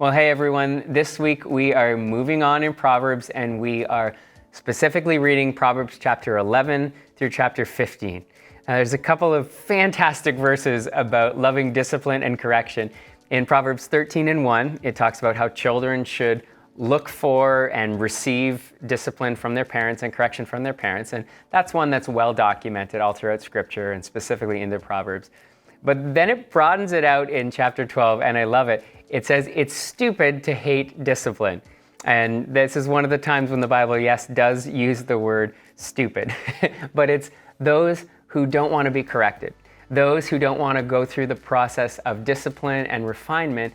Well, hey everyone, this week we are moving on in Proverbs and we are specifically reading Proverbs chapter 11 through chapter 15. There's a couple of fantastic verses about loving discipline and correction. In Proverbs 13 and 1, it talks about how children should look for and receive discipline from their parents and correction from their parents. And that's one that's well documented all throughout Scripture and specifically in the Proverbs. But then it broadens it out in chapter 12, and I love it. It says, it's stupid to hate discipline. And this is one of the times when the Bible, yes, does use the word stupid. But it's those who don't want to be corrected, those who don't want to go through the process of discipline and refinement.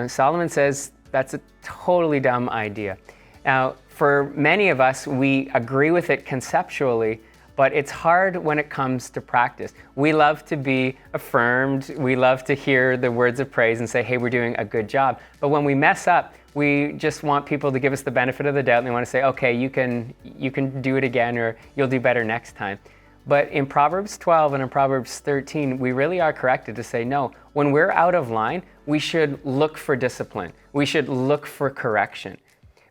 Solomon says that's a totally dumb idea. Now, for many of us, we agree with it conceptually, but it's hard when it comes to practice. We love to be affirmed. We love to hear the words of praise and say, hey, we're doing a good job. But when we mess up, we just want people to give us the benefit of the doubt. And they want to say, okay, you can do it again, or you'll do better next time. But in Proverbs 12 and in Proverbs 13, we really are corrected to say, no, when we're out of line, we should look for discipline. We should look for correction,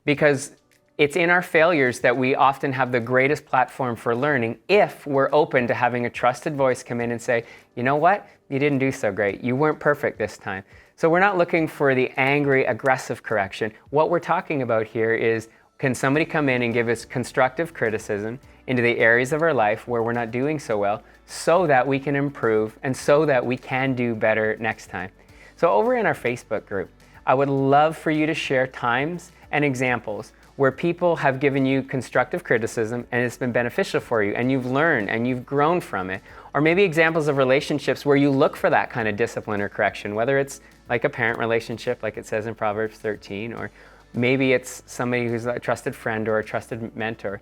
because it's in our failures that we often have the greatest platform for learning if we're open to having a trusted voice come in and say, you know what? You didn't do so great. You weren't perfect this time. So we're not looking for the angry, aggressive correction. What we're talking about here is, can somebody come in and give us constructive criticism into the areas of our life where we're not doing so well, so that we can improve and so that we can do better next time? So over in our Facebook group, I would love for you to share times and examples where people have given you constructive criticism and it's been beneficial for you and you've learned and you've grown from it. Or maybe examples of relationships where you look for that kind of discipline or correction, whether it's like a parent relationship, like it says in Proverbs 13, or maybe it's somebody who's a trusted friend or a trusted mentor.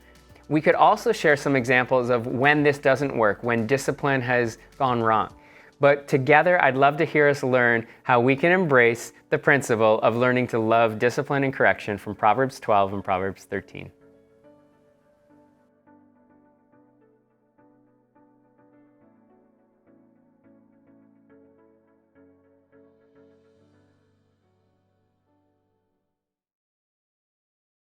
We could also share some examples of when this doesn't work, when discipline has gone wrong. But together, I'd love to hear us learn how we can embrace the principle of learning to love discipline and correction from Proverbs 12 and Proverbs 13.